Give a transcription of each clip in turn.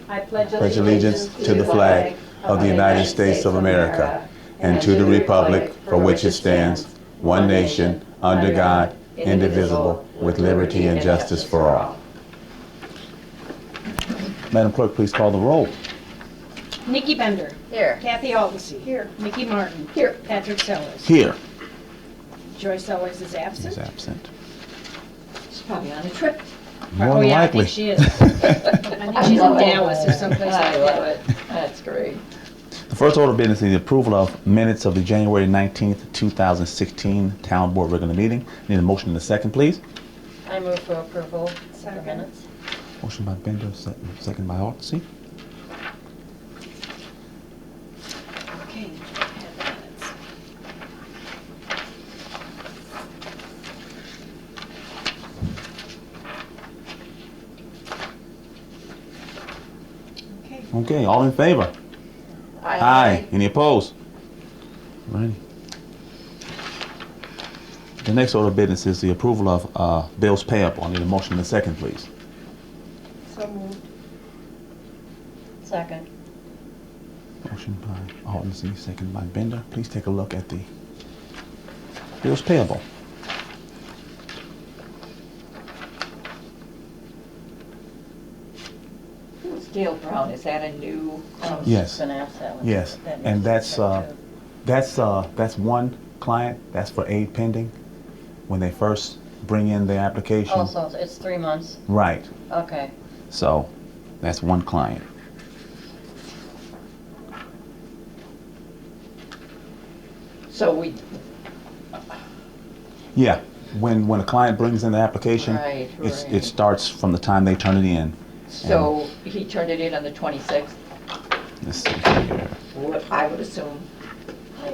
I pledge pledge allegiance to the flag of the United States of America and to the republic for which it stands, one nation, under God, indivisible, with liberty and justice for all. Madam Clerk, please call the roll. Nikki Bender. Here. Kathy Aldersey. Here. Mickey Martin. Here. Patrick Sellers. Here. Joyce Sellers is absent. Is absent. She's probably on a trip. More Oh than yeah, likely. I think she is. I think she's in Dallas or someplace like I love that. it. That's great. The first order of business is the approval of minutes of the January 19th, 2016 Town Board regular meeting. Need a motion in a second, please. I move for approval of the minutes. Motion by Bender, second by Altsey. Okay. Have the minutes. Okay. Okay, all in favor? Aye. Any opposed? Alrighty. The next order of business is the approval of bills payable. I need a motion in a second, please. So moved. Second. Motion by Altsey, second by Bender. Please take a look at the bills payable. Dale Brown, is that a new? Yes. Been asked that one. Yes, That and needs to be that's checked, that's one client. That's for aid pending when they first bring in their application. too. Oh, so it's 3 months? Right. Okay. So that's one client. So we, Yeah. When a client brings in the application, Right, it right. starts from the time they turn it in. so he turned it in on the 26th, Let's see here. I would assume.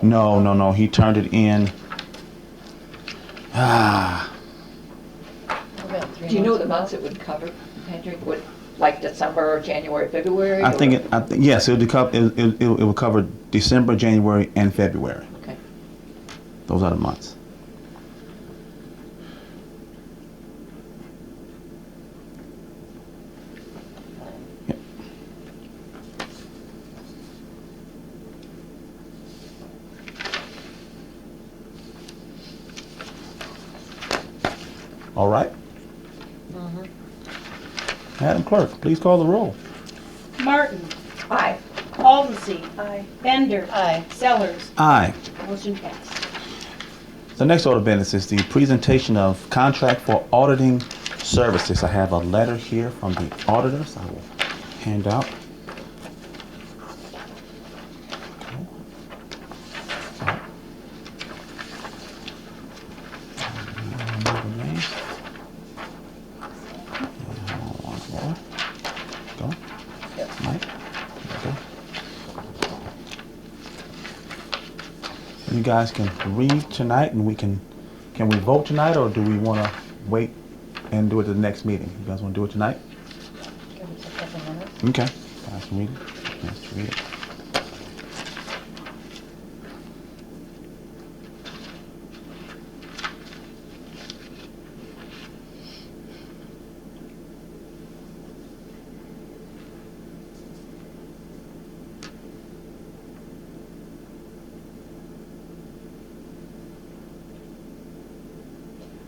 No. He turned it in. Do you know the months it would cover, Patrick? Would, like December, January, February? I think or- yes. It will cover December, January, and February. Okay. Those are the months. Yep. All right. Madam Clerk, please call the roll. Martin. Aye. Aldersey. Aye. Bender. Aye. Sellers. Aye. Motion passed. The next order of business is the presentation of contract for auditing services. I have a letter here from the auditors. I will hand out. Go. Yep. Mike. There you go. You guys can read tonight, and can we vote tonight, or do we want to wait and do it at the next meeting? You guys want to do it tonight? Give us a couple minutes. Okay. Guys can read it. Chance to read it.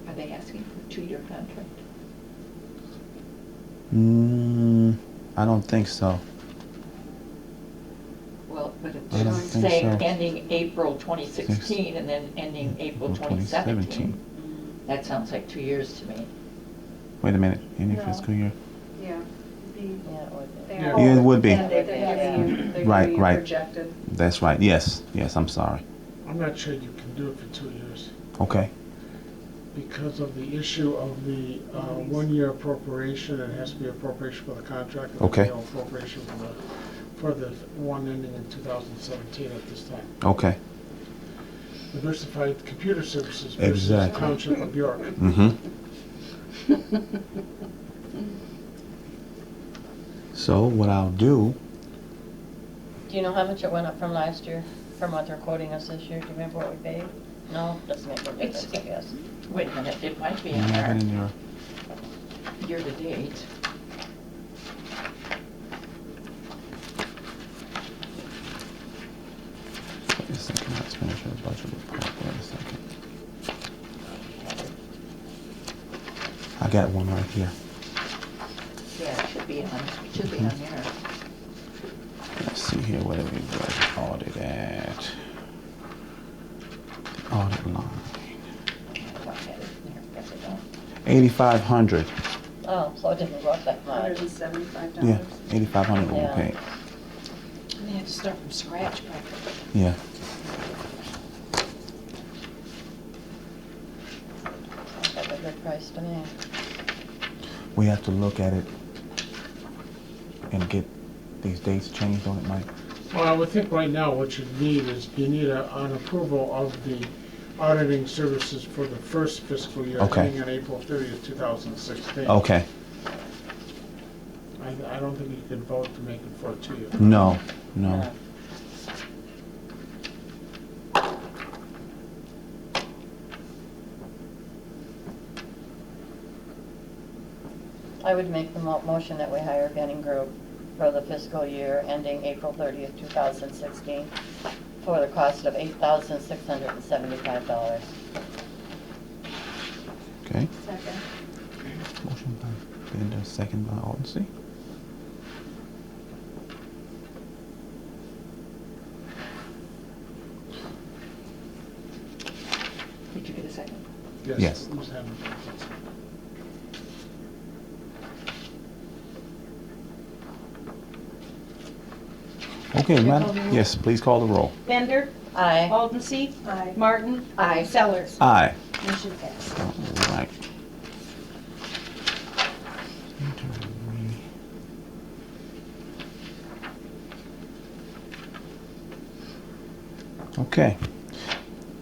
Are they asking for a 2-year contract? I don't think so. Well, but if I they're don't think saying so. ending April 2016 and then ending April 2017, that sounds like 2 years to me. Wait a minute. Any No. fiscal year? Yeah. Yeah, it would be. Yeah, it would be. And they're giving you, they're Right, giving you right. projected. That's right. Yes. I'm sorry. I'm not sure you can do it for 2 years Okay. because of the issue of the 1-year appropriation. It has to be appropriation for the contract. and Okay. no appropriation for the one ending in 2017 at this time. Okay. Diversified Computer Services versus Exactly. Township of York. Mm-hmm. So what I'll do, Do you know how much it went up from last year, from what they're quoting us this year? Do you remember what we paid? No, doesn't make any difference, I guess. Wait a minute, it might be you in have there it in your, year-to-date. a second, expenditure budget report, wait a second. I got one right here. Yeah, it should be on there. Let's see here, where do we go? Audit at. Audit line. I had it in there, guess I don't. 8,500. Oh, so it didn't go up that much. $175. Yeah, 8,500 what Yeah. we paid. They had to start from scratch practically. Yeah. Sounds like a good price to me. We have to look at it and get these dates changed on it, Mike. Well, I would think right now what you need is, you need an approval of the auditing services for the first fiscal year, Okay. ending on April 30th, 2016. Okay. I don't think you can vote to make it for a 2-year. No, no. I would make the motion that we hire Benning Group for the fiscal year ending April 30th, 2016, for the cost of $8,675. Okay. Second. Motion by Bender, second by Alden. Did you get a second? Yes. Who's having it? Okay, Can I call madam. the roll? Yes, please call the roll. Bender. Aye. Aldense. Aye. Martin. Aye. Sellers. Aye. Motion passed. All right. Okay.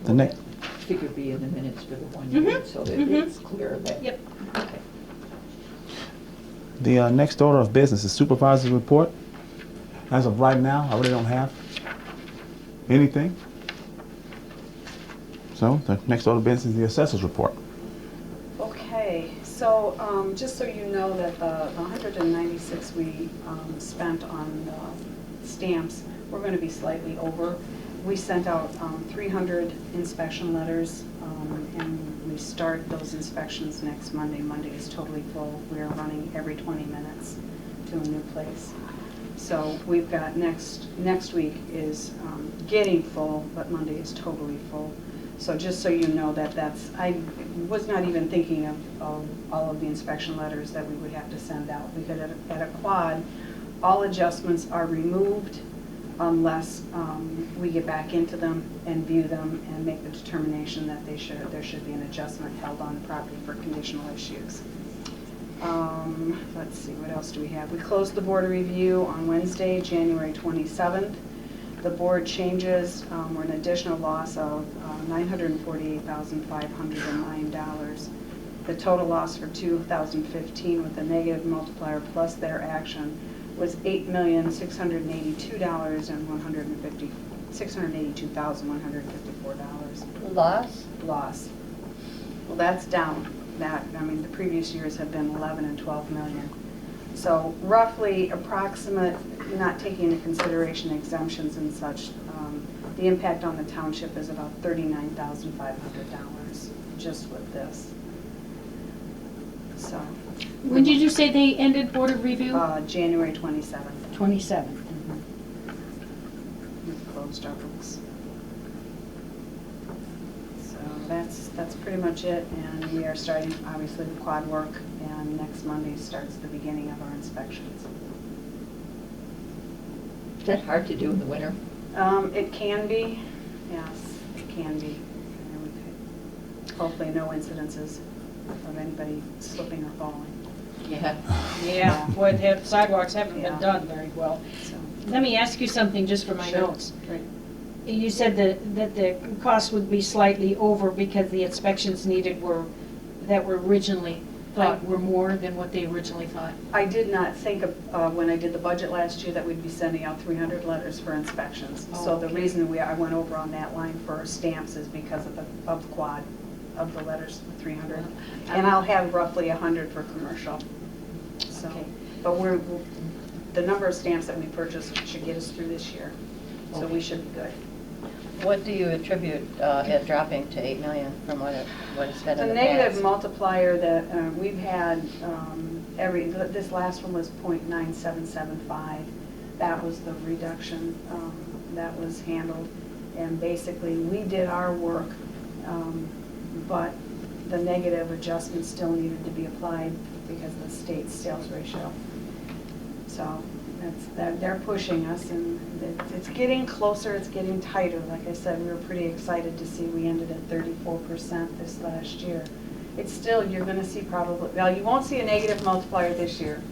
The next. Figure be in the minutes for the 1 year, Mhm. so that Mhm. it's clear that. Yep. Okay. The next order of business is Supervisor's report. As of right now, I really don't have anything. So the next order of business is the Assessors report. Okay, so just so you know that the 196 we spent on stamps, we're going to be slightly over. We sent out 300 inspection letters, and we start those inspections next Monday. Monday is totally full. We are running every 20 minutes to a new place. So we've got next week is getting full, but Monday is totally full. So just so you know I was not even thinking of all of the inspection letters that we would have to send out, because at a quad, all adjustments are removed unless we get back into them and view them and make the determination that there should be an adjustment held on the property for conditional issues. Let's see, what else do we have? We closed the board review on Wednesday, January 27th. The board changes were an additional loss of $948,509. The total loss for 2015 with the negative multiplier plus their action was $682,154. Loss? Loss. Well, that's down. The previous years have been 11 and 12 million. So roughly approximate, not taking into consideration exemptions and such, the impact on the township is about $39,500 just with this. So. When did you say they ended board of review? January 27th. 27th. We've closed our books. So that's pretty much it, and we are starting, obviously, the quad work, and next Monday starts the beginning of our inspections. Is that hard to do in the winter? It can be, yes, it can be. And we've had hopefully no incidences of anybody slipping or falling. Yeah. Yeah, boy, the sidewalks haven't been Yeah. done very well. So, Let me ask you something just for my Sure. notes. right. You said that the cost would be slightly over because the inspections needed were originally thought were more than what they originally thought. I did not think of, when I did the budget last year, that we'd be sending out 300 letters for inspections. Oh, So the okay. reason I went over on that line for stamps is because of the quad, of the letters, 300. And I'll have roughly 100 for commercial. So, Okay. but the number of stamps that we purchased should get us through this year. So we should be good. What do you attribute it dropping to 8 million from what it's been in The the past? negative multiplier that we've had, this last one was .9775. That was the reduction that was handled. And basically, we did our work, but the negative adjustment still needed to be applied because of the state's sales ratio. So they're pushing us, and it's getting closer, it's getting tighter. Like I said, we were pretty excited to see we ended at 34% this last year. It's still, you're going to see probably, well, you won't see a negative multiplier this year,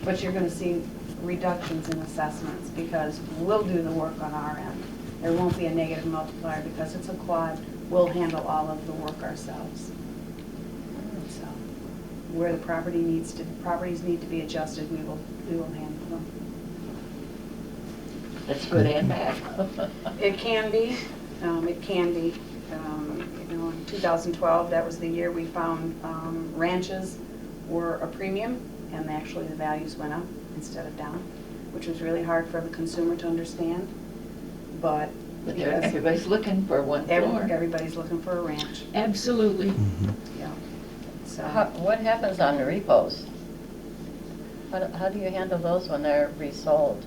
but you're going to see reductions in assessments because we'll do the work on our end. There won't be a negative multiplier because it's a quad. We'll handle all of the work ourselves. So where the properties need to be adjusted, we will handle them. That's good and bad. It can be. It can be. In 2012, that was the year we found ranches were a premium, and actually the values went up instead of down, which was really hard for the consumer to understand. But Everybody's looking for one floor. Everybody's looking for a ranch. Absolutely. Yeah. So What happens on the repos? How do you handle those when they're resold?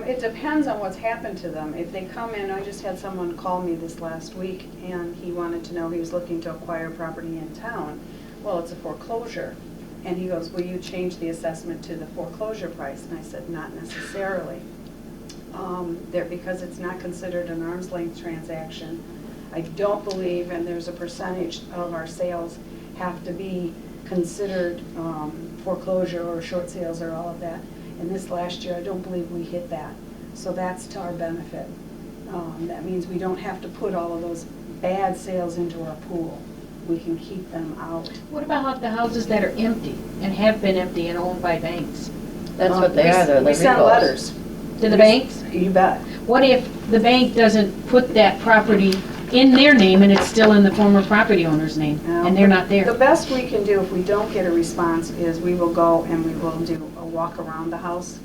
it depends on what's happened to them. If they come in, I just had someone call me this last week, and he wanted to know, he was looking to acquire property in town. Well, it's a foreclosure. And he goes, will you change the assessment to the foreclosure price? And I said, not necessarily. Because it's not considered an arm's length transaction. I don't believe, and there's a percentage of our sales have to be considered foreclosure or short sales or all of that. And this last year, I don't believe we hit that. So that's to our benefit. That means we don't have to put all of those bad sales into our pool. We can keep them out. What about the houses that are empty and have been empty and owned by banks? That's what they are, they're the We sent repos. letters. To the banks? You bet. What if the bank doesn't put that property in their name and it's still in the former property owner's name and they're not The there? best we can do if we don't get a response is we will go and we will do a walk around the house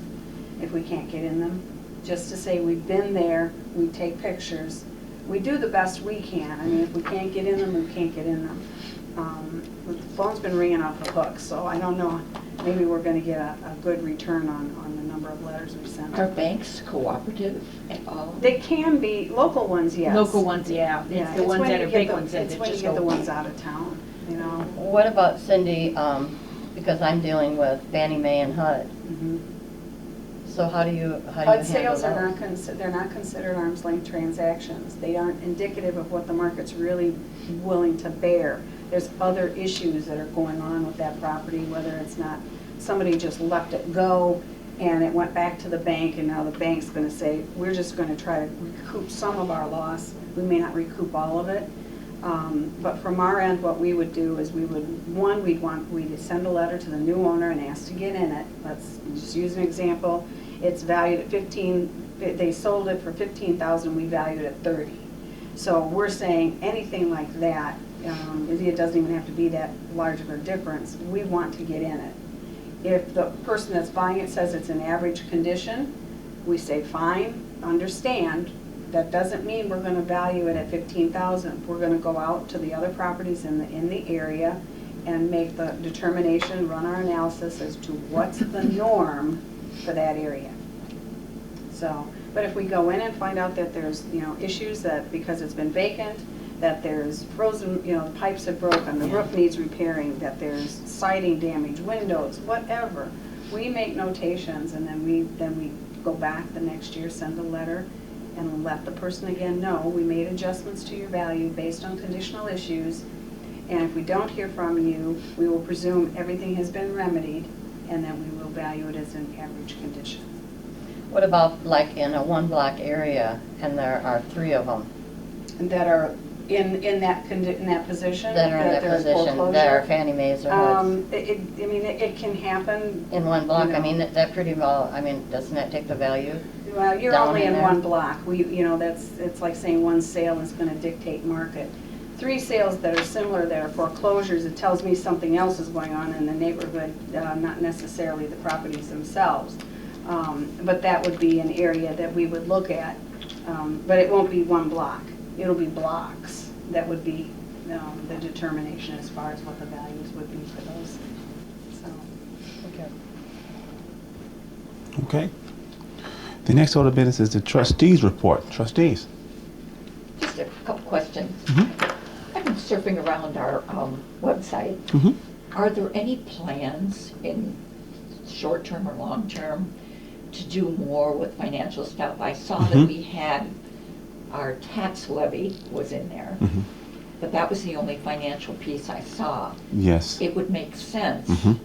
if we can't get in them. Just to say we've been there, we take pictures. We do the best we can. I mean, if we can't get in them, we can't get in them. The phone's been ringing off the hook, so I don't know. Maybe we're going to get a good return on the number of letters we've sent. Are banks cooperative at all? They can be, local ones, yes. Local ones, yeah. Yeah, It's the ones when that you are get big the- ones that It's just when you get the go. ones out of town, you know. What about, Cindy, because I'm dealing with Fannie Mae and HUD, Mhm. so how do you HUD handle sales are those? they're not considered arm's length transactions. They aren't indicative of what the market's really willing to bear. There's other issues that are going on with that property, whether it's not, somebody just let it go and it went back to the bank, and now the bank's gonna say, we're just gonna try to recoup some of our loss. We may not recoup all of it. But from our end, what we would do is we'd send a letter to the new owner and ask to get in it. Let's just use an example. It's valued at they sold it for $15,000, we valued it at $30,000. So we're saying anything like that, it doesn't even have to be that large of a difference, we want to get in it. If the person that's buying it says it's in average condition, we say, fine, understand. That doesn't mean we're going to value it at $15,000. We're going to go out to the other properties in the area and make the determination, run our analysis as to what's the norm for that area. So, but if we go in and find out that there's, issues that because it's been vacant, that there's frozen, the pipes have broken, the roof needs repairing, that there's siding damage, windows, whatever, we make notations, and then we go back the next year, send a letter, and let the person again know we made adjustments to your value based on conditional issues, and if we don't hear from you, we will presume everything has been remedied, and then we will value it as an average condition. What about like in a one-block area and there are 3 of them And that are in that position, that are in that they're position, that are Fannie Mae's or HUDs? It can happen. In one block, I mean, that pretty well, I mean, doesn't that take the value? Well, you're down only in in there? one block. It's like saying one sale is going to dictate market. 3 sales that are similar that are foreclosures, it tells me something else is going on in the neighborhood, not necessarily the properties themselves. But that would be an area that we would look at But it won't be one block. It'll be blocks that would be the determination as far as what the values would be for those. So, Okay. Okay. The next order of business is the trustees report. Trustees. Just a couple questions. Mhm. I've been surfing around our website. Mhm. Are there any plans in short-term or long-term to do more with financial stuff? I saw that Mhm. we had, our tax levy was in there, Mhm. but that was the only financial piece I saw. Yes. It would make sense Mhm.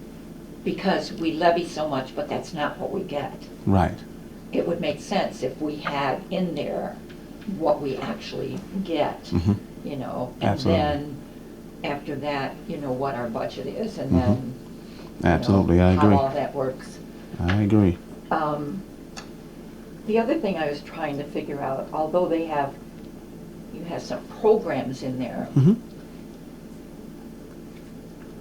because we levy so much, but that's not what we get. Right. It would make sense if we had in there what we actually get, Mhm. you know, and Absolutely. then after that, you know, what our budget is, and Mhm. then, you Absolutely, know, I agree. how all that works. I agree. The other thing I was trying to figure out, although you have some programs in there, Mhm.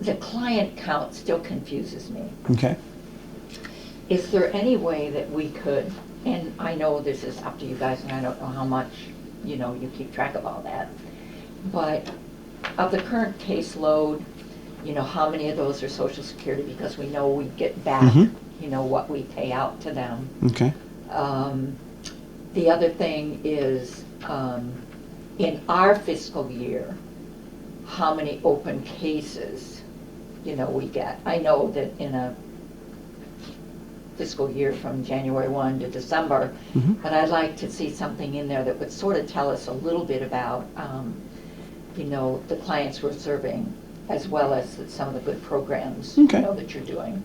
the client count still confuses me. Okay. Is there any way that we could, and I know this is up to you guys, and I don't know how much, you know, you keep track of all that, but of the current caseload, you know, how many of those are Social Security, because we know we get back, Mhm. you know, what we pay out to them. Okay. The other thing is, in our fiscal year, how many open cases, you know, we get. I know that in a fiscal year from January 1 to December, Mhm. but I'd like to see something in there that would sort of tell us a little bit about, you know, the clients we're serving, as well as some of the good programs, Okay. you know, that you're doing.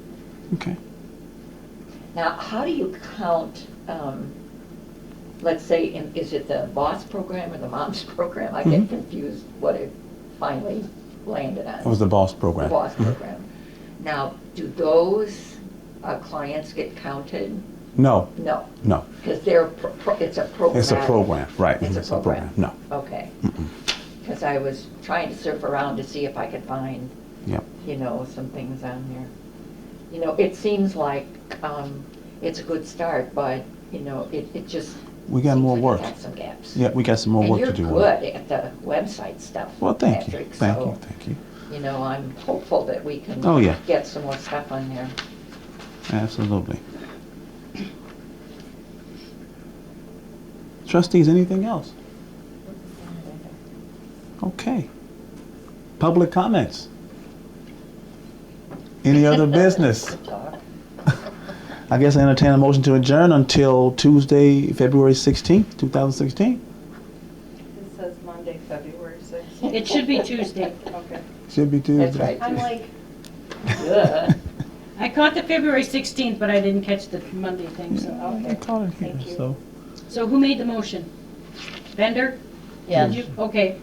Okay. Now, how do you count, let's say, is it the BOSS program or the MOMS program? I get Mhm. confused what it finally landed on. It was the BOSS The program. BOSS Mhm. program. Now, do those clients get counted? No. No, No. because it's a program. It's a program. Right. It's a program. No. Okay. Mm-mm. Because I was trying to surf around to see if I could find, Yep. you know, some things on there. You know, it seems like it's a good start, but, you know, it just We got seems more like work. It has some gaps. Yeah, we got some more work to do. And you're good at the website stuff, Well, thank you. Patrick, Thank so, you. Thank you. you know, I'm hopeful that we can Oh, yeah. get some more stuff on there. Absolutely. Trustees, anything else? Okay. Public comments? Any other business? Good talk. I guess I entertain a motion to adjourn until Tuesday, February 16th, 2016. It says Monday, February 6th. It should be Tuesday. Okay. Should be Tuesday. That's right. I'm like, Duh. I caught the February 16th, but I didn't catch the Monday thing, so, I okay. caught it here, Thank you. so. So who made the motion? Bender? yeah. Did you? Okay,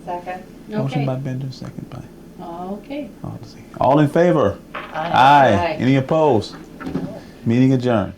Second. Motion by okay. Bender, second by Okay. Odyssey. All in favor? Aye. Any opposed? Meeting adjourned.